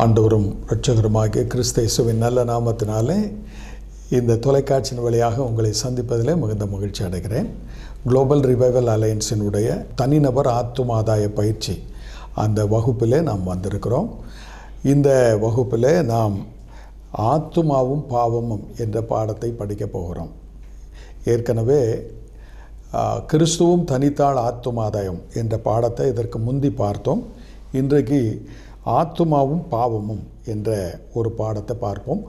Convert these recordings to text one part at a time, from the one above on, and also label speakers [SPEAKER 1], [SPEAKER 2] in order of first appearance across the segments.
[SPEAKER 1] ஆண்டவரும் இரட்சகருமாகிய கிறிஸ்து இயேசுவின் நல்ல நாமத்தினாலே இந்த தொலைக்காட்சியின் வழியாக உங்களை சந்திப்பதிலே மிகுந்த மகிழ்ச்சி அடைகிறேன். குளோபல் ரிவைவல் அலையன்ஸினுடைய தனிநபர் ஆத்துமாதாய பயிற்சி அந்த வகுப்பிலே நாம் வந்திருக்கிறோம். இந்த வகுப்பிலே நாம் ஆத்துமாவும் பாவமும் என்ற பாடத்தை படிக்கப் போகிறோம். ஏற்கனவே கிறிஸ்துவும் தனித்தாள் ஆத்துமாதாயம் என்ற பாடத்தை இதற்கு முந்தி பார்த்தோம். இன்றைக்கு ஆத்துமாவும் பாவமும் என்ற ஒரு பாடத்தை பார்ப்போம்.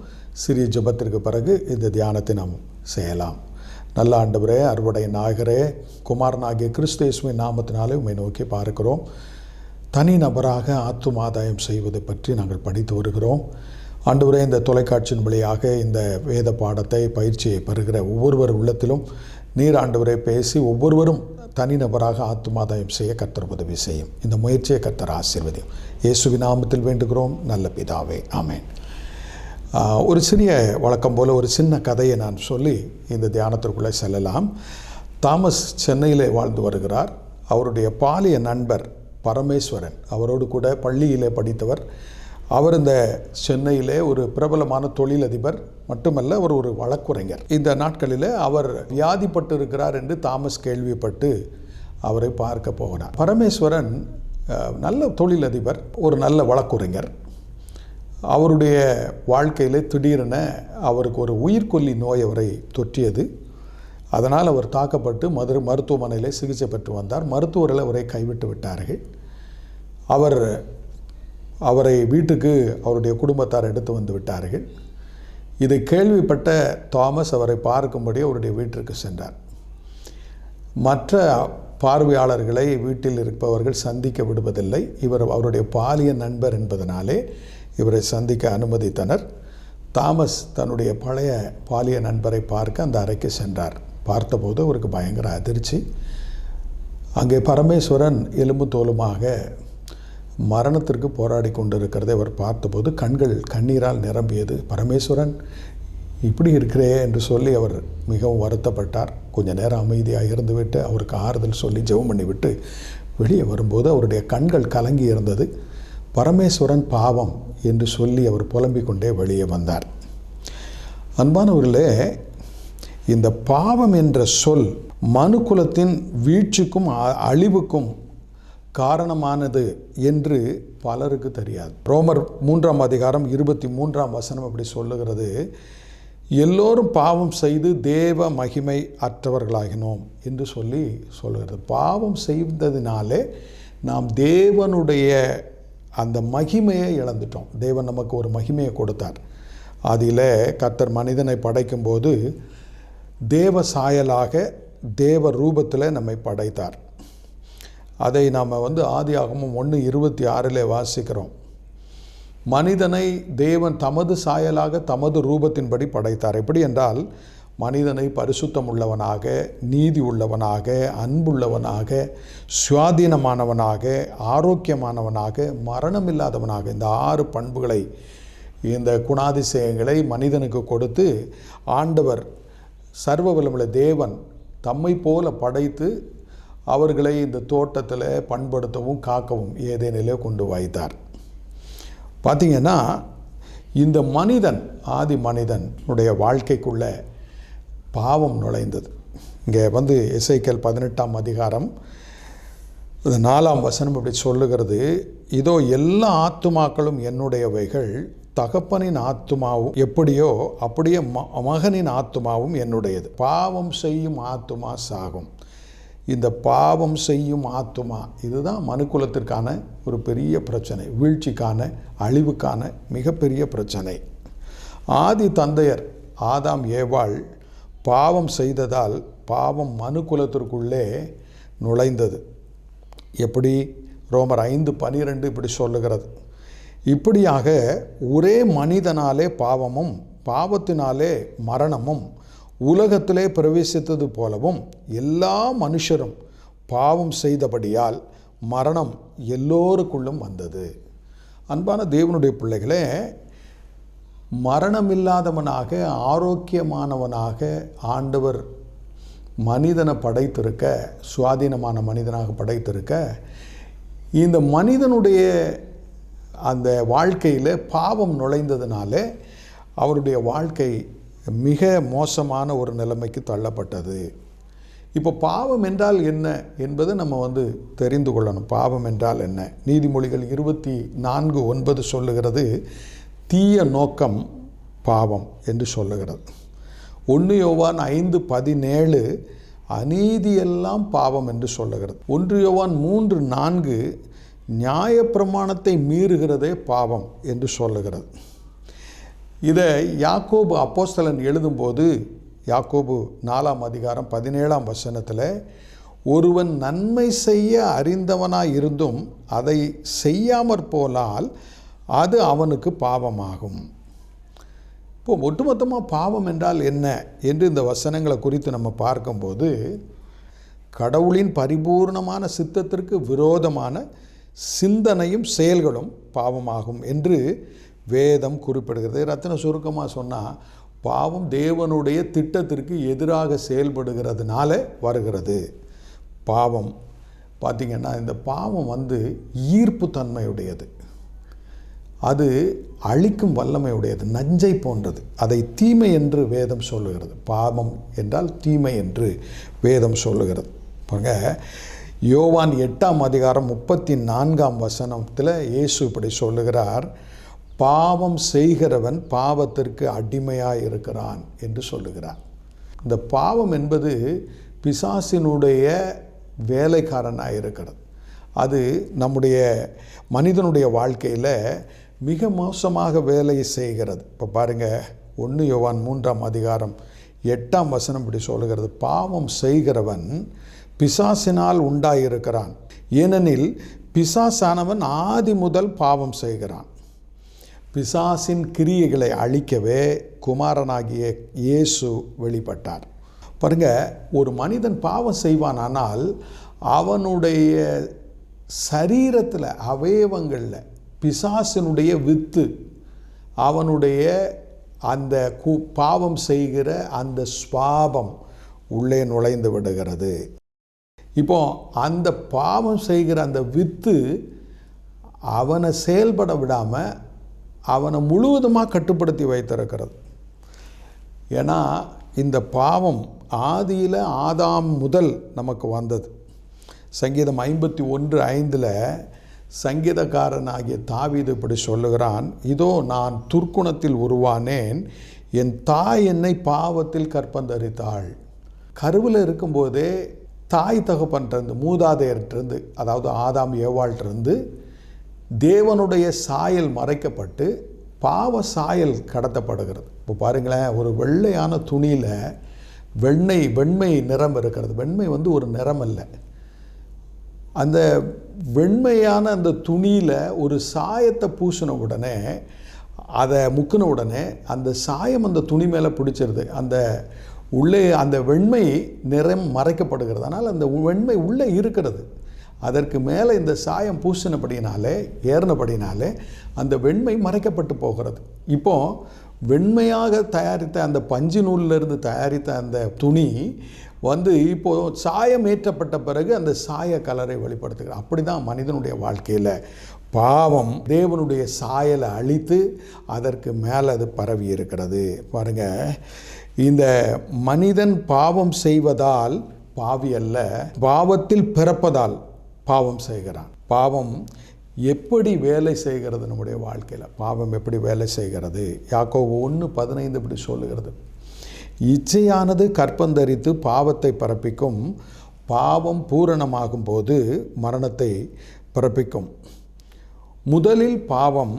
[SPEAKER 1] சிறிய ஜெபத்திற்கு பிறகு இந்த தியானத்தை நாம் செய்யலாம். நல்ல ஆண்டவரே, அறுவடை நாயகரே, குமாரனாகிய கிறிஸ்து இயேசுவின் நாமத்தினாலே உம்மை நோக்கி பார்க்கிறோம். தனி நபராக ஆத்துமாதாயம் செய்வதை பற்றி நாங்கள் படித்து வருகிறோம். ஆண்டவரே, இந்த தொலைக்காட்சியின் வழியாக இந்த வேத பாடத்தை பயிற்சியை பெறுகிற ஒவ்வொருவர் உள்ளத்திலும் நீர் ஆண்டவரே பேசி ஒவ்வொருவரும் தனிநபராக ஆத்துமாதாயம் செய்ய கர்த்தர் உதவி செய்யும். இந்த முயற்சியை கர்த்தர் ஆசீர்வதியும். இயேசுவின் நாமத்தில் வேண்டுகிறோம் நல்ல பிதாவே, ஆமென். ஒரு சிறிய வழக்கம் போல் ஒரு சின்ன கதையை நான் சொல்லி இந்த தியானத்திற்குள்ளே செல்லலாம். தாமஸ் சென்னையிலே வாழ்ந்து வருகிறார். அவருடைய பாலிய நண்பர் பரமேஸ்வரன், அவரோடு கூட பள்ளியிலே படித்தவர். அவர் இந்த சென்னையிலே ஒரு பிரபலமான தொழிலதிபர் மட்டுமல்ல, அவர் ஒரு வழக்குரைஞர். இந்த நாட்களில் அவர் வியாதிப்பட்டு இருக்கிறார் என்று தாமஸ் கேள்விப்பட்டு அவரை பார்க்க போகிறார். பரமேஸ்வரன் நல்ல தொழிலதிபர், ஒரு நல்ல வழக்குரைஞர். அவருடைய வாழ்க்கையில் திடீரென அவருக்கு ஒரு உயிர்கொல்லி நோய் அவரை தொற்றியது. அதனால் அவர் தாக்கப்பட்டு மருத்துவமனையில் சிகிச்சை பெற்று வந்தார். மருத்துவர்கள் அவரை கைவிட்டு விட்டார்கள். அவரை வீட்டுக்கு அவருடைய குடும்பத்தார் எடுத்து வந்து விட்டார்கள். இதை கேள்விப்பட்ட தாமஸ் அவரை பார்க்கும்படி அவருடைய வீட்டிற்கு சென்றார். மற்ற பார்வையாளர்களை வீட்டில் இருப்பவர்கள் சந்திக்க விடுவதில்லை. அவருடைய பாலிய நண்பர் என்பதனாலே இவரை சந்திக்க அனுமதித்தனர். தாமஸ் தன்னுடைய பழைய பாலிய நண்பரை பார்க்க அந்த அறைக்கு சென்றார். பார்த்தபோது அவருக்கு பயங்கர அதிர்ச்சி. அங்கே பரமேஸ்வரன் எலும்பு தோலுமாக மரணத்திற்கு போராடி கொண்டிருக்கிறதை அவர் பார்த்தபோது கண்கள் கண்ணீரால் நிரம்பியது. பரமேஸ்வரன் இப்படி இருக்கிறே என்று சொல்லி அவர் மிகவும் வருத்தப்பட்டார். கொஞ்ச நேரம் அமைதியாக இருந்துவிட்டு அவருக்கு ஆறுதல் சொல்லி ஜெபம் பண்ணிவிட்டு வெளியே வரும்போது அவருடைய கண்கள் கலங்கி இருந்தது. பரமேஸ்வரன் பாவம் என்று சொல்லி அவர் புலம்பிக் கொண்டே வெளியே வந்தார். அன்பானவர்களே, இந்த பாவம் என்ற சொல் மனுக்குலத்தின் வீழ்ச்சிக்கும் அழிவுக்கும் காரணமானது என்று பலருக்கு தெரியாது. ரோமர் 3ஆம் அதிகாரம் 23ஆம் வசனம் அப்படி சொல்லுகிறது, எல்லோரும் பாவம் செய்து தேவ மகிமை அற்றவர்களாகினோம் என்று சொல்லுகிறது. பாவம் செய்ததினாலே நாம் தேவனுடைய அந்த மகிமையை இழந்துட்டோம். தேவன் நமக்கு ஒரு மகிமையை கொடுத்தார். அதில் கர்த்தர் மனிதனை படைக்கும்போது தேவ சாயலாக தேவ ரூபத்தில் நம்மை படைத்தார். அதை நாம் ஆதியாகமம் 1:26 வாசிக்கிறோம். மனிதனை தேவன் தமது சாயலாக தமது ரூபத்தின்படி படைத்தார். எப்படி என்றால், மனிதனை பரிசுத்தம் உள்ளவனாக, நீதி உள்ளவனாக, அன்புள்ளவனாக, சுவாதீனமானவனாக, ஆரோக்கியமானவனாக, மரணம் இல்லாதவனாக, இந்த 6 பண்புகளை, இந்த குணாதிசயங்களை மனிதனுக்கு கொடுத்து ஆண்டவர் சர்வ வல்லமையுள்ள தேவன் தம்மை போல படைத்து அவர்களை இந்த தோட்டத்தில் பண்படுத்தவும் காக்கவும் ஏதேனிலே கொண்டு வைத்தார். பார்த்திங்கன்னா, இந்த மனிதன், ஆதி மனிதனுடைய வாழ்க்கைக்குள்ளே பாவம் நுழைந்தது. இங்கே எசேக்கியேல் 18ஆம் அதிகாரம் 4ஆம் வசனம் இப்படி சொல்லுகிறது, இதோ எல்லா ஆத்துமாக்களும் என்னுடையவைகள், தகப்பனின் ஆத்துமாவும் எப்படியோ அப்படியே மகனின் ஆத்துமாவும் என்னுடையது. பாவம் செய்யும் ஆத்துமா சாகும். இந்த பாவம் செய்யும் ஆத்துமா, இதுதான் மனுக்குலத்திற்கான ஒரு பெரிய பிரச்சனை, வீழ்ச்சிக்கான, அழிவுக்கான மிகப்பெரிய பிரச்சனை. ஆதி தந்தையர் ஆதாம் ஏவாள் பாவம் செய்ததால் பாவம் மனுக்குலத்திற்குள்ளே நுழைந்தது. எப்படி? ரோமர் 5:12 இப்படி சொல்லுகிறது, இப்படியாக ஒரே மனிதனாலே பாவமும் பாவத்தினாலே மரணமும் உலகத்திலே பிரவேசித்தது போலவும் எல்லா மனுஷரும் பாவம் செய்தபடியால் மரணம் எல்லோருக்குள்ளும் வந்தது. அன்பான தேவனுடைய பிள்ளைகளே, மரணமில்லாதவனாக ஆரோக்கியமானவனாக ஆண்டவர் மனிதனை படைத்திருக்க, சுவாதீனமான மனிதனாக படைத்திருக்க, இந்த மனிதனுடைய அந்த வாழ்க்கையில் பாவம் நுழைந்ததுனால அவருடைய வாழ்க்கை மிக மோசமான ஒரு நிலைமைக்கு தள்ளப்பட்டது. இப்போ பாவம் என்றால் என்ன என்பதை நம்ம தெரிந்து கொள்ளணும். பாவம் என்றால் என்ன? நீதிமொழிகள் 24:9 சொல்லுகிறது, தீய நோக்கம் பாவம் என்று சொல்லுகிறது. 1 யோவான் 5:17 அநீதியெல்லாம் பாவம் என்று சொல்லுகிறது. 1 யோவான் 3:4 நியாயப்பிரமாணத்தை மீறுகிறதே பாவம் என்று சொல்லுகிறது. இதை யாக்கோபு அப்போஸ்தலன் எழுதும்போது யாக்கோபு 4:17 ஒருவன் நன்மை செய்ய அறிந்தவனாய் இருந்தும் அதை செய்யாமற் போனால் அது அவனுக்கு பாவமாகும். இப்போ ஒட்டுமொத்தமாக பாவம் என்றால் என்ன என்று இந்த வசனங்களை குறித்து நம்ம பார்க்கும்போது, கடவுளின் பரிபூர்ணமான சித்தத்திற்கு விரோதமான சிந்தனையும் செயல்களும் பாவமாகும் என்று வேதம் குறிப்பிடுகிறது. ரத்தின சுருக்கமாக சொன்னால், பாவம் தேவனுடைய திட்டத்திற்கு எதிராக செயல்படுகிறதுனால வருகிறது. பாவம் பார்த்திங்கன்னா, இந்த பாவம் ஈர்ப்பு தன்மையுடையது, அது அழிக்கும் வல்லமையுடையது, நஞ்சை போன்றது. அதை தீமை என்று வேதம் சொல்லுகிறது. பாவம் என்றால் தீமை என்று வேதம் சொல்லுகிறது. பாருங்க, யோவான் 8:34 இயேசு இப்படி சொல்லுகிறார், பாவம் செய்கிறவன் பாவத்திற்கு அடிமையாக இருக்கிறான் என்று சொல்லுகிறார். இந்த பாவம் என்பது பிசாசினுடைய வேலைக்காரனாக இருக்கிறது. அது நம்முடைய மனிதனுடைய வாழ்க்கையில் மிக மோசமாக வேலை செய்கிறது. இப்போ பாருங்கள், 1 யோவான் 3:8 இப்படி சொல்லுகிறது, பாவம் செய்கிறவன் பிசாசினால் உண்டாயிருக்கிறான், ஏனெனில் பிசாசானவன் ஆதி முதல் பாவம் செய்கிறான். பிசாசின் கிரியைகளை அழிக்கவே குமாரனாகிய இயேசு வெளிப்பட்டார். பாருங்க, ஒரு மனிதன் பாவம் செய்வானால் அவனுடைய சரீரத்தில் அவயவங்களில் பிசாசினுடைய வித்து அவனுடைய அந்த பாவம் செய்கிற அந்த சுவாபம் உள்ளே நுழைந்து விடுகிறது. இப்போ அந்த பாவம் செய்கிற அந்த வித்து அவனை செயல்பட விடாமல் அவனை முழுவதுமாக கட்டுப்படுத்தி வைத்திருக்கிறது. ஏன்னா இந்த பாவம் ஆதியில் ஆதாம் முதல் நமக்கு வந்தது. சங்கீதம் 51:5 சங்கீதக்காரனாகிய தாவீது இப்படி சொல்லுகிறான், இதோ நான் துர்க்குணத்தில் உருவானேன், என் தாய் என்னை பாவத்தில் கற்பந்தரித்தாள். கருவில் இருக்கும்போதே தாய் தகப்பன்றிருந்து, மூதாதையர்கிட்டருந்து, அதாவது ஆதாம் ஏவாள்கிட்டருந்து தேவனுடைய சாயல் மறைக்கப்பட்டு பாவ சாயல் கடத்தப்படுகிறது. இப்போ பாருங்களேன், ஒரு வெள்ளையான துணியில் வெண்மை நிறம் இருக்கிறது. வெண்மை ஒரு நிறம் அல்ல. அந்த வெண்மையான அந்த துணியில் ஒரு சாயத்தை பூசின உடனே, அதை முக்கின உடனே அந்த சாயம் அந்த துணி மேலே பிடிச்சிருது. அந்த உள்ளே அந்த வெண்மை நிறம் மறைக்கப்படுகிறது. ஆனால் அந்த வெண்மை உள்ளே இருக்கிறது. அதற்கு மேலே இந்த சாயம் ஏறினபடினாலே அந்த வெண்மை மறைக்கப்பட்டு போகிறது. இப்போ வெண்மையாக தயாரித்த அந்த பஞ்சு நூலிலிருந்து தயாரித்த அந்த துணி இப்போது சாயம் ஏற்றப்பட்ட பிறகு அந்த சாய கலரை வெளிப்படுத்துகிறது. அப்படி தான் மனிதனுடைய வாழ்க்கையில் பாவம் தேவனுடைய சாயலை அழித்து அதற்கு மேலே அது பரவி இருக்கிறது. பாருங்கள், இந்த மனிதன் பாவம் செய்வதால் பாவி அல்ல, பாவத்தில் பிறப்பதால் பாவம் செய்கிறான். பாவம் எப்படி வேலை செய்கிறது நம்முடைய வாழ்க்கையில்? பாவம் எப்படி வேலை செய்கிறது? யாக்கோபு 1:15 இப்படி சொல்லுகிறது, இச்சையானது கற்பந்தரித்து பாவத்தை பிறப்பிக்கும், பாவம் பூரணமாகும் போது மரணத்தை பிறப்பிக்கும். முதலில் பாவம்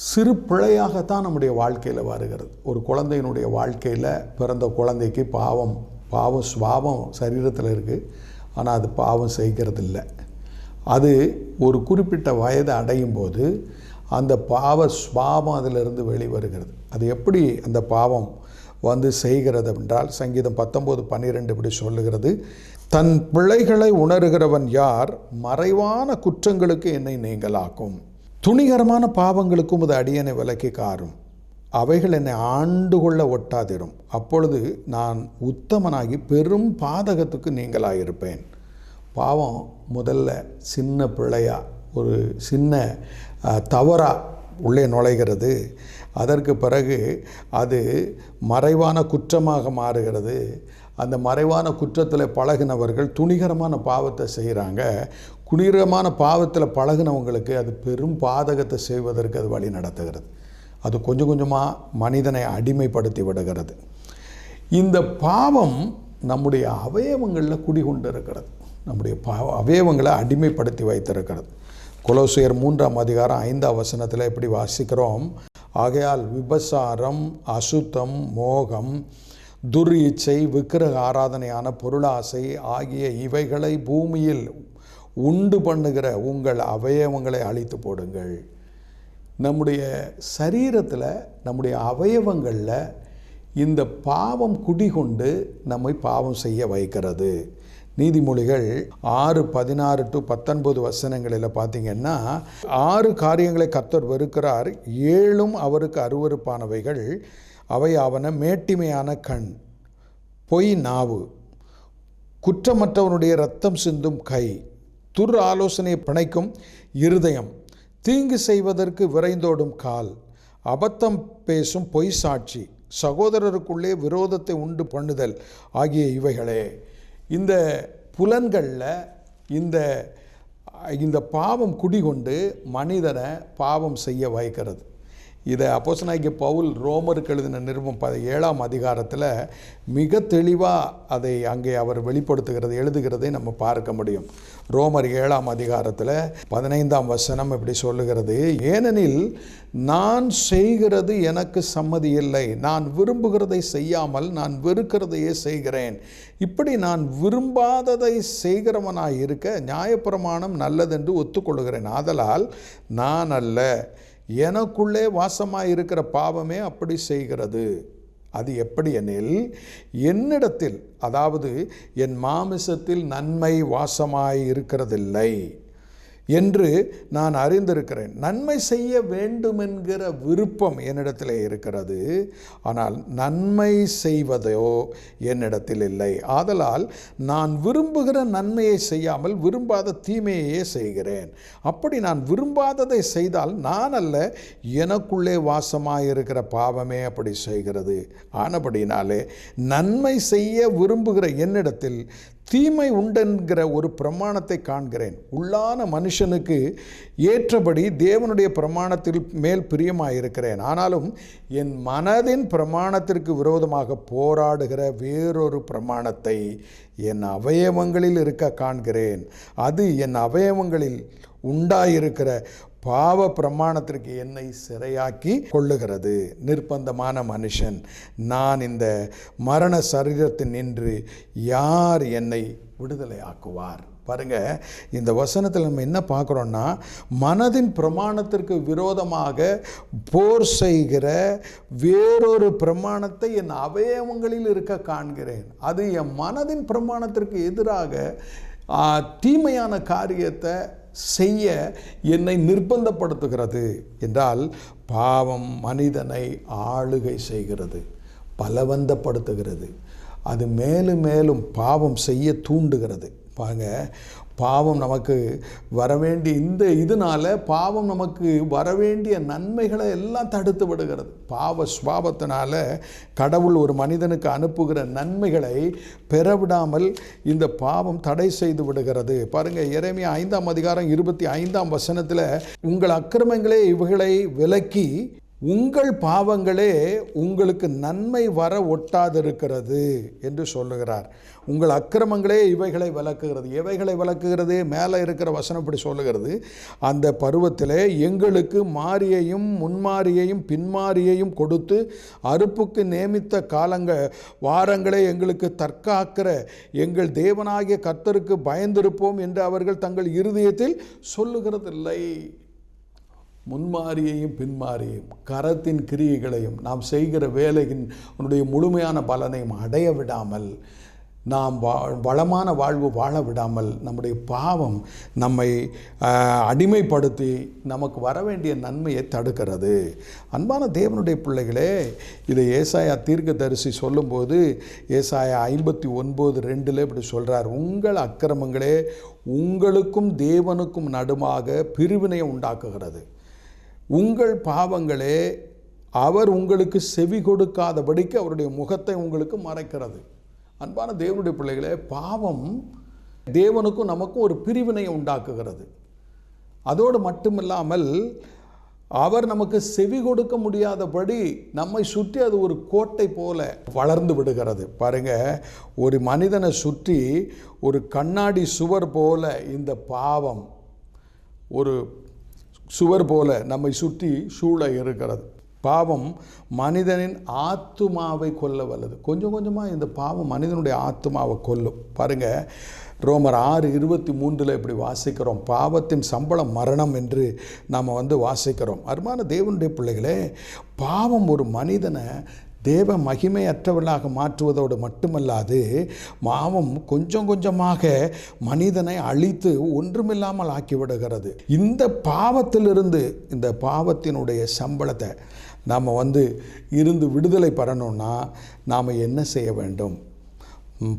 [SPEAKER 1] சிறு பிழையாகத்தான் நம்முடைய வாழ்க்கையில் வருகிறது. ஒரு குழந்தையினுடைய வாழ்க்கையில் பிறந்த குழந்தைக்கு பாவம் சுபாவம் சரீரத்தில் இருக்குது, ஆனால் அது பாவம் செய்கிறது இல்லை. அது ஒரு குறிப்பிட்ட வயதை அடையும் போது அந்த பாவ சுபாவம் அதிலிருந்து வெளிவருகிறது. அது எப்படி அந்த பாவம் செய்கிறது என்றால், சங்கீதம் 19:12 இப்படி சொல்லுகிறது, தன் பிழைகளை உணர்கிறவன் யார்? மறைவான குற்றங்களுக்கு என்னை நீங்களாக்கும், துணிகரமான பாவங்களுக்கும் அது அடியனை விலக்கி காரும், அவைகள் என்னை ஆண்டு கொள்ள ஒட்டாதிரும், அப்பொழுது நான் உத்தமனாகி பெரும் பாதகத்துக்கு நீங்களாயிருப்பேன். பாவம் முதல்ல சின்ன பிழையா ஒரு சின்ன தவறாக உள்ளே நுழைகிறது. அதற்கு பிறகு அது மறைவான குற்றமாக மாறுகிறது. அந்த மறைவான குற்றத்தில் பழகினவர்கள் துணிகரமான பாவத்தை செய்கிறாங்க. குணிகரமான பாவத்தில் பழகினவங்களுக்கு அது பெரும் பாதகத்தை செய்வதற்கு அது வழி நடத்துகிறது. அது கொஞ்சம் கொஞ்சமாக மனிதனை அடிமைப்படுத்தி விடுகிறது. இந்த பாவம் நம்முடைய அவயவங்களில் குடிகொண்டு இருக்கிறது. நம்முடைய அவயவங்களை அடிமைப்படுத்தி வைத்திருக்கிறது. கொலோசியர் 3:5 எப்படி வாசிக்கிறோம், ஆகையால் விபசாரம், அசுத்தம், மோகம், துர் இச்சை, விக்கிரக ஆராதனையான பொருளாசை ஆகிய இவைகளை பூமியில் உண்டு பண்ணுகிற உங்கள் அவயவங்களை அழித்து போடுங்கள். நம்முடைய சரீரத்தில், நம்முடைய அவயவங்களில் இந்த பாவம் குடிகொண்டு நம்மை பாவம் செய்ய வைக்கிறது. நீதிமொழிகள் 6:16-19 பார்த்தீங்கன்னா, 6 காரியங்களை கர்த்தர் வெறுக்கிறார், 7 அவருக்கு அருவருப்பானவைகள். அவை அவன மேட்டிமையான கண், பொய் நாவு, குற்றமற்றவனுடைய இரத்தம் சிந்தும் கை, துர் ஆலோசனையை பிணைக்கும் இருதயம், தீங்கு செய்வதற்கு விரைந்தோடும் கால், அபத்தம் பேசும் பொய் சாட்சி, சகோதரருக்குள்ளே விரோதத்தை உண்டு பண்ணுதல் ஆகிய இவைகளே. இந்த புலன்களில் இந்த பாவம் குடிகொண்டு மனிதனை பாவம் செய்ய வைக்கிறது. இதை அப்போஸ்தலனாகிய பவுல் ரோமருக்கு எழுதின நிருபம் 7 மிக தெளிவாக அதை அங்கே அவர் எழுதுகிறதை நம்ம பார்க்க முடியும். ரோமர் 7 15 இப்படி சொல்லுகிறது, ஏனெனில் நான் செய்கிறது எனக்கு சம்மதி இல்லை, நான் விரும்புகிறதை செய்யாமல் நான் வெறுக்கிறதையே செய்கிறேன். இப்படி நான் விரும்பாததை செய்கிறவனாய் இருக்க நியாயப்பிரமாணம் நல்லதென்று ஒத்துக்கொள்கிறேன். ஆதலால் நான் அல்ல, எனக்குள்ளே வாசமாக இருக்கிற பாவமே அப்படி செய்கிறது. அது எப்படி எனில், என்னிடத்தில், அதாவது என் மாமிசத்தில் நன்மை வாசமாய் இருக்கிறதில்லை என்று நான் அறிந்திருக்கிறேன். நன்மை செய்ய வேண்டும் என்கிற விருப்பம் என்னிடத்தில் இருக்கிறது, ஆனால் நன்மை செய்வதோ என்னிடத்தில் இல்லை. ஆதலால் நான் விரும்புகிற நன்மையை செய்யாமல் விரும்பாத தீமையையே செய்கிறேன். அப்படி நான் விரும்பாததை செய்தால் நான் அல்ல, எனக்குள்ளே வாசமாயிருக்கிற பாவமே அப்படி செய்கிறது. ஆனபடினாலே நன்மை செய்ய விரும்புகிற என்னிடத்தில் தீமை உண்டென்கிற ஒரு பிரமாணத்தை காண்கிறேன். உள்ளான மனுஷனுக்கு ஏற்றபடி தேவனுடைய பிரமாணத்தில் மேல் பிரியமாயிருக்கிறேன். ஆனாலும் என் மனதின் பிரமாணத்திற்கு விரோதமாக போராடுகிற வேறொரு பிரமாணத்தை என் அவயவங்களில் இருக்க காண்கிறேன். அது என் அவயவங்களில் உண்டாயிருக்கிற பாவ பிரமாணத்திற்கு என்னை சிறையாக்கி கொள்ளுகிறது. நிர்பந்தமான மனுஷன் நான், இந்த மரண சரீரத்தில் நின்று யார் என்னை விடுதலை ஆக்குவார்? பாருங்க, இந்த வசனத்தில் நம்ம என்ன பார்க்குறோன்னா, மனதின் பிரமாணத்திற்கு விரோதமாக போர் செய்கிற வேறொரு பிரமாணத்தை என் அவயவங்களில் இருக்க காண்கிறேன். அது என் மனதின் பிரமாணத்திற்கு எதிராக தீமையான காரியத்தை செய்ய என்னை நிர்பந்தப்படுத்துகிறது. என்றால் பாவம் மனிதனை ஆளுகை செய்கிறது, பலவந்தப்படுத்துகிறது. அது மேலும் மேலும் பாவம் செய்ய தூண்டுகிறது. பாருங்க, பாவம் நமக்கு வரவேண்டிய இதனால் பாவம் நமக்கு வரவேண்டிய நன்மைகளை எல்லாம் தடுத்து விடுகிறது. பாவ சுபாவத்தினால கடவுள் ஒரு மனிதனுக்கு அனுப்புகிற நன்மைகளை பெறவிடாமல் இந்த பாவம் தடை செய்து விடுகிறது. பாருங்கள், எரேமியா 5:25 உங்கள் அக்கிரமங்களே இவைகளை விலக்கி உங்கள் பாவங்களே உங்களுக்கு நன்மை வர ஒட்டாதிருக்கிறது என்று சொல்லுகிறார். உங்கள் அக்கிரமங்களே இவைகளை விளக்குகிறது. எவைகளை விளக்குகிறது? மேலே இருக்கிற வசனம் இப்படி சொல்லுகிறது, அந்த பருவத்திலே எங்களுக்கு மாரியையும் முன்மாரியையும் பின்மாரியையும் கொடுத்து அறுப்புக்கு நியமித்த வாரங்களை எங்களுக்கு தற்காக்கிற எங்கள் தேவனாகிய கர்த்தருக்கு பயந்திருப்போம் என்று அவர்கள் தங்கள் இருதயத்தில் சொல்லுகிறதில்லை. முன்மாரியையும் பின்மாரியையும் கரத்தின் கிரியைகளையும் நாம் செய்கிற வேலையின் முழுமையான பலனையும் அடைய விடாமல் நாம் வளமான வாழ்வு வாழ விடாமல் நம்முடைய பாவம் நம்மை அடிமைப்படுத்தி நமக்கு வர வேண்டிய நன்மையை தடுக்கிறது. அன்பான தேவனுடைய பிள்ளைகளே, இதை ஏசாயா தீர்க்கதரிசி சொல்லும்போது ஏசாயா 59:2 இப்படி சொல்கிறார், உங்கள் அக்கிரமங்களே உங்களுக்கும் தேவனுக்கும் நடுமாக பிரிவினை உண்டாக்குகிறது. உங்கள் பாவங்களே அவர் உங்களுக்கு செவி கொடுக்காதபடிக்கு அவருடைய முகத்தை உங்களுக்கு மறைக்கிறது. அன்பான தேவனுடைய பிள்ளைகளே, பாவம் தேவனுக்கும் நமக்கும் ஒரு பிரிவினையை உண்டாக்குகிறது. அதோடு மட்டுமில்லாமல் அவர் நமக்கு செவி கொடுக்க முடியாதபடி நம்மை சுற்றி அது ஒரு கோட்டை போல வளர்ந்து விடுகிறது. பாருங்க, ஒரு மனிதனை சுற்றி ஒரு கண்ணாடி சுவர் போல இந்த பாவம் ஒரு சுவர் போல நம்மை சுற்றி சூழ இருக்கிறது. பாவம் மனிதனின் ஆத்துமாவை கொல்ல வல்லது. கொஞ்சம் கொஞ்சமாக இந்த பாவம் மனிதனுடைய ஆத்துமாவை கொல்லும். பாருங்கள், ரோமர் 6:23 இப்படி வாசிக்கிறோம், பாவத்தின் சம்பளம் மரணம் என்று நாம் வாசிக்கிறோம். அருமையான தேவனுடைய பிள்ளைகளே, பாவம் ஒரு மனிதனை தேவ மகிமையற்றவர்களாக மாற்றுவதோடு மட்டுமல்லாது பாவம் கொஞ்சம் கொஞ்சமாக மனிதனை அழித்து ஒன்றுமில்லாமல் ஆக்கிவிடுகிறது. இந்த பாவத்திலிருந்து, இந்த பாவத்தினுடைய சம்பளத்தை நாம் இருந்து விடுதலை பெறணும்னா நாம் என்ன செய்ய வேண்டும்?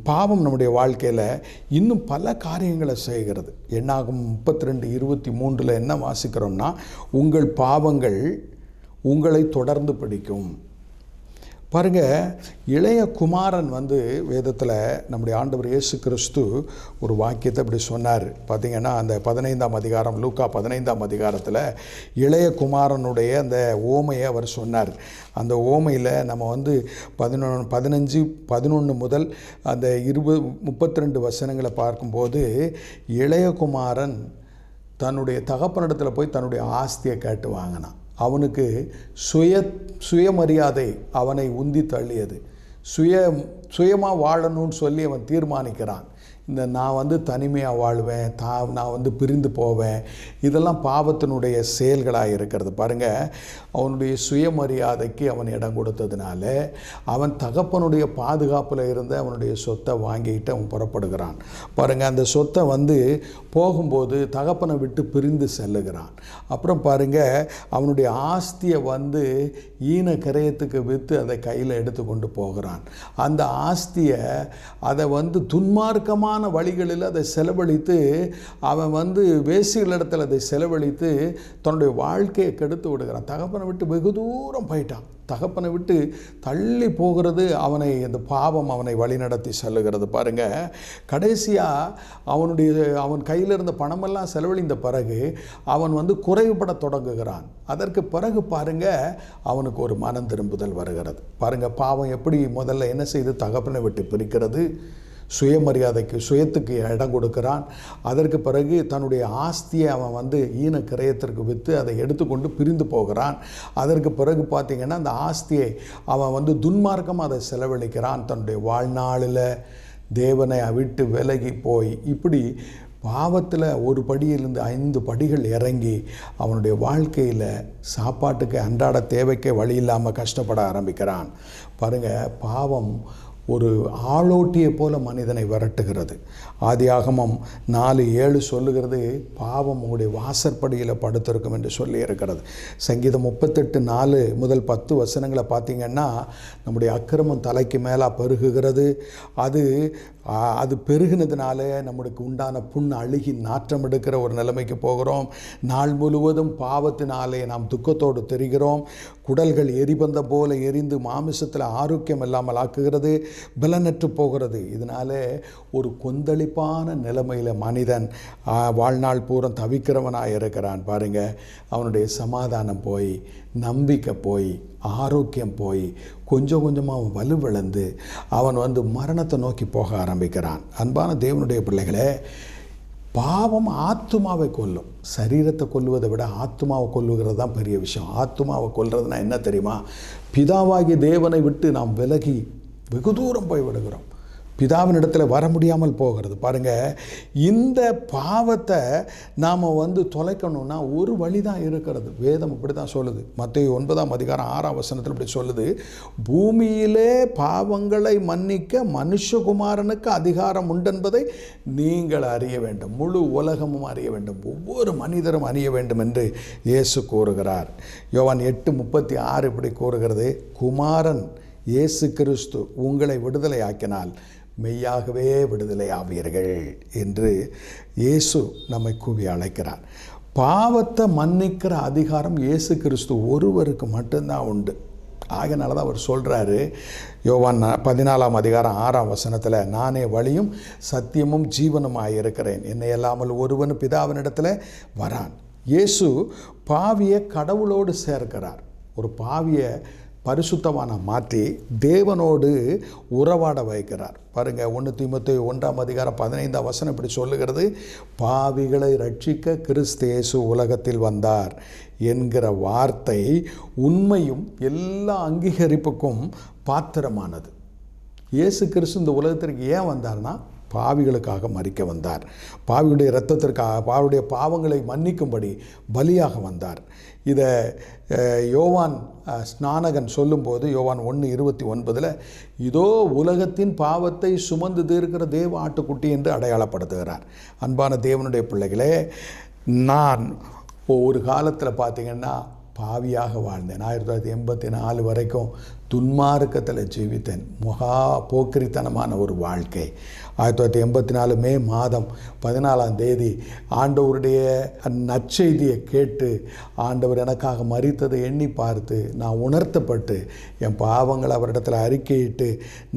[SPEAKER 1] பாவம் நம்முடைய வாழ்க்கையில் இன்னும் பல காரியங்களை செய்கிறது. என்னாகும் 32:23 என்ன வாசிக்கிறோம்னா, உங்கள் பாவங்கள் உங்களை தொடர்ந்து பிடிக்கும். பாருங்கள், இளைய குமாரன் வேதத்தில் நம்முடைய ஆண்டவர் இயேசு கிறிஸ்து ஒரு வாக்கியத்தை இப்படி சொன்னார். பார்த்திங்கன்னா அந்த 15ஆம் அதிகாரம், லூக்கா 15ஆம் அதிகாரத்தில் இளைய குமாரனுடைய அந்த ஓமையை அவர் சொன்னார். அந்த ஓமையில் நம்ம 15, 11 முதல் அந்த 32 வசனங்களை பார்க்கும்போது, இளைய குமாரன் தன்னுடைய தகப்பனிடத்தில் போய் தன்னுடைய ஆஸ்தியை கேட்டு வாங்கினான். அவனுக்கு சுயமரியாதை அவனை உந்தி தள்ளியது. சுயமாக வாழணும்னு சொல்லி அவன் தீர்மானிக்கிறான். இந்த நான் தனிமையாக வாழ்வேன், நான் பிரிந்து போவேன், இதெல்லாம் பாவத்தினுடைய செயல்களாக இருக்கிறது. பாருங்கள், அவனுடைய சுயமரியாதைக்கு அவன் இடம் கொடுத்ததுனால அவன் தகப்பனுடைய பாதுகாப்பில் இருந்த அவனுடைய சொத்தை வாங்கிட்டு அவன் புறப்படுகிறான். பாருங்கள், அந்த சொத்தை போகும்போது தகப்பனை விட்டு பிரிந்து செல்லுகிறான். அப்புறம் பாருங்கள், அவனுடைய ஆஸ்தியை ஈன கரையத்துக்கு விற்று அதை கையில் எடுத்து கொண்டு போகிறான். அந்த ஆஸ்தியை அதை துன்மார்க்கமான வழிகளில் அதை செலவழித்து அவன் வேசிகளிடத்தில் அதை செலவழித்து தன்னுடைய வாழ்க்கையை கெடுத்து விடுகிறான். தகப்பனை விட்டு வெகு தூரம் போயிட்டான். தகப்பனை விட்டு தள்ளி போகிறது அந்த பாவம் அவனை வழிநடத்தி செல்லுகிறது. பாருங்கள், கடைசியாக அவன் கையில் இருந்த பணமெல்லாம் செலவழிந்த பிறகு அவன் குறைவுபட தொடங்குகிறான். அதற்கு பிறகு பாருங்கள், அவனுக்கு ஒரு மனம் திரும்புதல் வருகிறது. பாருங்கள், பாவம் எப்படி முதல்ல என்ன செய்து தகப்பனை விட்டு பிரிக்கிறது, சுயத்துக்கு இடம் கொடுக்கிறான். அதற்கு பிறகு தன்னுடைய ஆஸ்தியை அவன் ஈன கிரயத்திற்கு விற்று அதை எடுத்துக்கொண்டு பிரிந்து போகிறான். அதற்கு பிறகு பார்த்திங்கன்னா அந்த ஆஸ்தியை அவன் துன்மார்க்கமாக அதை செலவழிக்கிறான். தன்னுடைய வாழ்நாளில் தேவனை விட்டு விலகி போய் இப்படி பாவத்தில் ஒரு படியிலிருந்து 5 படிகள் இறங்கி அவனுடைய வாழ்க்கையில் சாப்பாட்டுக்கு அன்றாட தேவைக்கே வழி இல்லாமல் கஷ்டப்பட ஆரம்பிக்கிறான். பாருங்கள், பாவம் ஒரு ஆளோட்டியை போல மனிதனை விரட்டுகிறது. ஆதியாகமம் 4:7 சொல்லுகிறது, பாவம் உங்களுடைய வாசற்படியில் படுத்திருக்கும் என்று சொல்லி இருக்கிறது. சங்கீதம் 38:4 முதல் 10 வசனங்களை பார்த்திங்கன்னா, நம்முடைய அக்கிரமம் தலைக்கு மேலே பெருகுகிறது. அது பெருகினதுனால நம்மளுக்கு உண்டான புண் அழுகி நாற்றம் எடுக்கிற ஒரு நிலைமைக்கு போகிறோம். நாள் முழுவதும் பாவத்தினாலே நாம் துக்கத்தோடு தெரிகிறோம். குடல்கள் எரிபந்த போல எரிந்து மாமிசத்தில் ஆரோக்கியம் இல்லாமல் ஆக்குகிறது, பலனற்று போகிறது. இதனால் ஒரு கொந்தளிப்பான நிலைமையில் மனிதன் வாழ்நாள் பூரம் தவிக்கிறவனாக இருக்கிறான். பாருங்கள், அவனுடைய சமாதானம் போய், நம்பிக்கை போய், ஆரோக்கியம் போய், கொஞ்சம் கொஞ்சமாக அவன் வலுவிழந்து அவன் மரணத்தை நோக்கி போக ஆரம்பிக்கிறான். அன்பான தேவனுடைய பிள்ளைகளே, பாவம் ஆத்துமாவை கொல்லும். சரீரத்தை கொல்லுவதை விட ஆத்துமாவை கொல்லுகிறது தான் பெரிய விஷயம். ஆத்துமாவை கொல்றதுனா என்ன தெரியுமா? பிதாவாகிய தேவனை விட்டு நாம் விலகி வெகு தூரம் போய் விடுகிறோம். பிதாவினிடத்தில் வர முடியாமல் போகிறது. பாருங்கள், இந்த பாவத்தை நாம் தொலைக்கணும்னா ஒரு வழி தான் இருக்கிறது. வேதம் இப்படி தான் சொல்லுது. மத்தேயு 9:6 இப்படி சொல்லுது, பூமியிலே பாவங்களை மன்னிக்க மனுஷகுமாரனுக்கு அதிகாரம் உண்டென்பதை நீங்கள் அறிய வேண்டும், முழு உலகமும் அறிய வேண்டும், ஒவ்வொரு மனிதரும் அறிய வேண்டும் என்று இயேசு கூறுகிறார். யோவான் 8:36 இப்படி கூறுகிறது, குமாரன் இயேசு கிறிஸ்து உங்களை விடுதலை ஆக்கினால் மெய்யாகவே விடுதலை ஆவீர்கள் என்று இயேசு நம்மை கூவி அழைக்கிறார். பாவத்தை மன்னிக்கிற அதிகாரம் இயேசு கிறிஸ்து ஒருவருக்கு மட்டும்தான் உண்டு. ஆகையினால தான் அவர் சொல்கிறாரு, யோவான் 14:6 நானே வழியும் சத்தியமும் ஜீவனுமாய் இருக்கிறேன், என்னை அல்லாமல் ஒருவன் பிதாவினிடத்தில் வரான். இயேசு பாவியை கடவுளோடு சேர்க்கிறார். ஒரு பாவியை பரிசுத்தமான மாற்றி தேவனோடு உறவாட வைக்கிறார். பாருங்கள், 1 தீமோத்தேயு 1:15 இப்படி சொல்லுகிறது, பாவிகளை ரட்சிக்க கிறிஸ்து இயேசு உலகத்தில் வந்தார் என்கிற வார்த்தை உண்மையும் எல்லா அங்கீகரிப்புக்கும் பாத்திரமானது. இயேசு கிறிஸ்து இந்த உலகத்திற்கு ஏன் வந்தார்னா, பாவிகளுக்காக மரிக்க வந்தார். பாவியுடைய இரத்தத்திற்காக, பாவியுடைய பாவங்களை மன்னிக்கும்படி பலியாக வந்தார். இதை யோவான் ஸ்நானகன் சொல்லும்போது யோவான் 1:29 இதோ உலகத்தின் பாவத்தை சுமந்து தீர்க்கிற தேவ ஆட்டுக்குட்டி என்று அடையாளப்படுத்துகிறார். அன்பான தேவனுடைய பிள்ளைகளே, நான் ஒரு காலத்தில் பார்த்திங்கன்னா பாவியாக வாழ்ந்தேன். 1984 வரைக்கும் துன்மார்க்கத்தில் ஜீவித்தேன். மகா போக்கிரித்தனமான ஒரு வாழ்க்கை. 1984 மே மாதம் 14 ஆண்டவருடைய நற்செய்தியை கேட்டு ஆண்டவர் எனக்காக மரித்ததை எண்ணி பார்த்து நான் உணர்த்தப்பட்டு என் பாவங்களை அவரிடத்தில் அறிக்கையிட்டு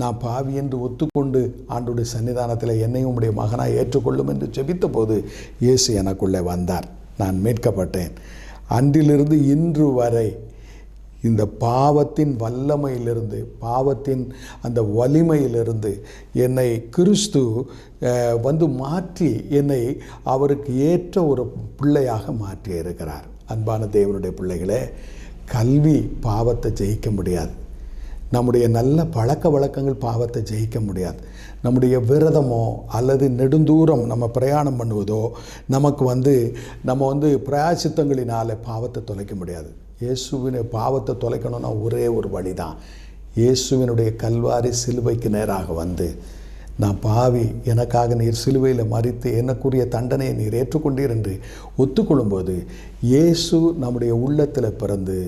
[SPEAKER 1] நான் பாவி என்று ஒத்துக்கொண்டு ஆண்டவருடைய சன்னிதானத்தில் என்னையும் உடைய மகனாக ஏற்றுக்கொள்ளும் என்று ஜெபித்த போது இயேசு எனக்குள்ளே வந்தார். நான் மீட்கப்பட்டேன். அன்றிலிருந்து இன்று வரை இந்த பாவத்தின் வல்லமையிலிருந்து, பாவத்தின் அந்த வலிமையிலிருந்து என்னை கிறிஸ்து மாற்றி என்னை அவருக்கு ஏற்ற ஒரு பிள்ளையாக மாற்றி இருக்கிறார். அன்பான தேவனுடைய பிள்ளைகளே, கல்வி பாவத்தை ஜெயிக்க முடியாது. நம்முடைய நல்ல பழக்க வழக்கங்கள் பாவத்தை ஜெயிக்க முடியாது. நம்முடைய விரதமோ அல்லது நெடுந்தூரம் நம்ம பிரயாணம் பண்ணுவதோ நமக்கு நம்ம பிராயச்சித்தங்களினால் பாவத்தை தொலைக்க முடியாது. இயேசுவினை பாவத்தை தொலைக்கணும்னா ஒரே ஒரு வழி தான். இயேசுவினுடைய கல்வாரி சிலுவைக்கு நேராக நான் பாவி, எனக்காக நீர் சிலுவையில் மரித்து எனக்குரிய தண்டனையை நீர் ஏற்றுக்கொண்டீர் என்று ஒத்துக்கொள்ளும்போது இயேசு நம்முடைய உள்ளத்தில் பிறந்து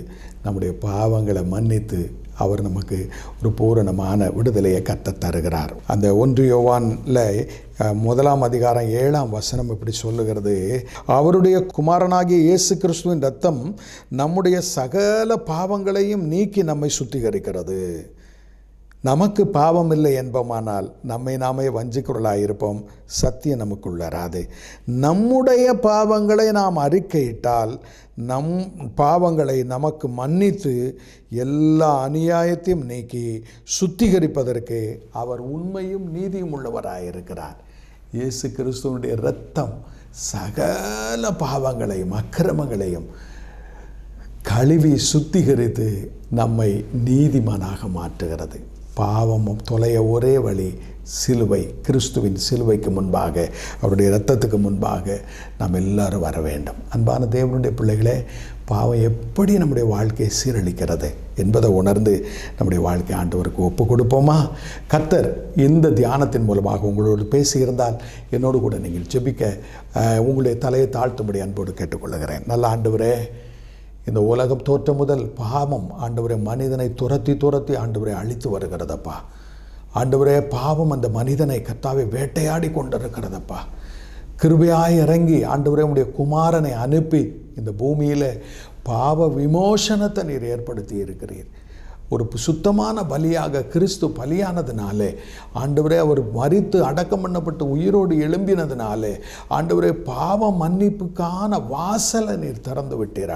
[SPEAKER 1] நம்முடைய பாவங்களை மன்னித்து அவர் நமக்கு ஒரு பூரணமான விடுதலையை கற்றுத் தருகிறார். அந்த 1 யோவானில் 1:7 இப்படி சொல்லுகிறது, அவருடைய குமாரனாகிய இயேசு கிறிஸ்துவின் இரத்தம் நம்முடைய சகல பாவங்களையும் நீக்கி நம்மை சுத்திகரிக்கிறது. நமக்கு பாவம் இல்லை என்போமானால் நம்மை நாமே வஞ்சிக்குரலாயிருப்போம், சத்தியம் நமக்குள்ளராது. நம்முடைய பாவங்களை நாம் அறிக்கையிட்டால் நம் பாவங்களை நமக்கு மன்னித்து எல்லா அநியாயத்தையும் நீக்கி சுத்திகரிப்பதற்கு அவர் உண்மையும் நீதியும் உள்ளவராயிருக்கிறார். இயேசு கிறிஸ்துவனுடைய இரத்தம் சகல பாவங்களையும் அக்கிரமங்களையும் கழுவி சுத்திகரித்து நம்மை நீதிமானாக மாற்றுகிறது. பாவமும் தொலைய ஒரே வழி சிலுவை. கிறிஸ்துவின் சிலுவைக்கு முன்பாக, அவருடைய இரத்தத்துக்கு முன்பாக நாம் எல்லாரும் வர வேண்டும். அன்பான தேவனுடைய பிள்ளைகளே, பாவம் எப்படி நம்முடைய வாழ்க்கையை சீரழிக்கிறது என்பதை உணர்ந்து நம்முடைய வாழ்க்கை ஆண்டவருக்கு ஒப்பு கொடுப்போமா? கர்த்தர் இந்த தியானத்தின் மூலமாக உங்களோடு பேசியிருந்தால் என்னோடு கூட நீங்கள் ஜெபிக்க உங்களுடைய தலையை தாழ்த்தும்படி அன்போடு கேட்டுக்கொள்கிறேன். நல்ல ஆண்டவரே, இந்த உலகம் தோற்றம் முதல் பாவம் ஆண்டவரே மனிதனை துரத்தி ஆண்டவரை அழித்து வருகிறதப்பா. ஆண்டவரே, பாவம் அந்த மனிதனை கர்த்தாவை வேட்டையாடி கொண்டிருக்கிறதப்பா. கிருபையாய் இறங்கி ஆண்டவரே உம்முடைய குமாரனை அனுப்பி இந்த பூமியில் பாவ விமோசனத்தை நீர் ஏற்படுத்தி இருக்கிறீர். ஒரு சுத்தமான பலியாக கிறிஸ்து பலியானதுனாலே ஆண்டவரே, அவர் மரித்து அடக்கம் பண்ணப்பட்டு உயிரோடு எழும்பினதுனாலே ஆண்டவரே, பாவ மன்னிப்புக்கான வாசலை நீர் திறந்து விட்டீர்.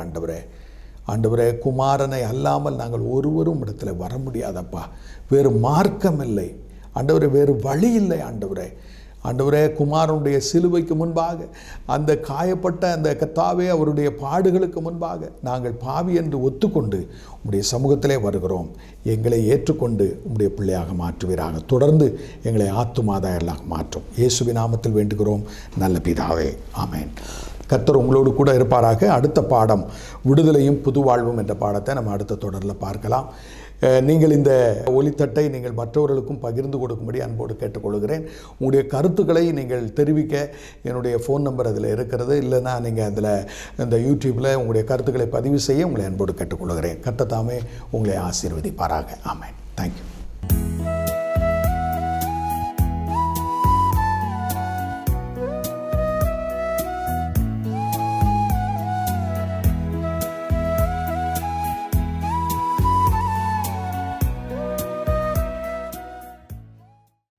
[SPEAKER 1] ஆண்டவரே, குமாரனை அல்லாமல் நாங்கள் ஒருவரும் இடத்துல வர முடியாதப்பா. வேறு மார்க்கம் இல்லை ஆண்டவரே, வேறு வழி இல்லை ஆண்டவரே. ஆண்டவரே, குமாரனுடைய சிலுவைக்கு முன்பாக, அந்த காயப்பட்ட அந்த கர்த்தாவே அவருடைய பாடுகளுக்கு முன்பாக நாங்கள் பாவி என்று ஒத்துக்கொண்டு உம்முடைய சமூகத்திலே வருகிறோம். எங்களை ஏற்றுக்கொண்டு உம்முடைய பிள்ளையாக மாற்றுவீராக. தொடர்ந்து எங்களை ஆத்துமாதாயர்களாக மாற்றும். இயேசுவின் நாமத்தில் வேண்டுகிறோம் நல்ல பிதாவே, ஆமென். கர்த்தர் உங்களோடு கூட இருப்பாராக. அடுத்த பாடம் விடுதலையும் புது வாழ்வும் என்ற பாடத்தை நம்ம அடுத்த தொடரில் பார்க்கலாம். நீங்கள் இந்த ஒலித்தட்டை நீங்கள் மற்றவர்களுக்கும் பகிர்ந்து கொடுக்கும்படி அன்போடு கேட்டுக்கொள்கிறேன். உங்களுடைய கருத்துக்களை நீங்கள் தெரிவிக்க என்னுடைய ஃபோன் நம்பர் அதில் இருக்கிறது. இல்லைன்னா நீங்கள் அதில் இந்த யூடியூப்பில் உங்களுடைய கருத்துக்களை பதிவு செய்ய உங்களை அன்போடு கேட்டுக்கொள்கிறேன். கர்த்தர் தாமே உங்களை ஆசீர்வதிப்பாராக. ஆமென். தேங்க்யூ.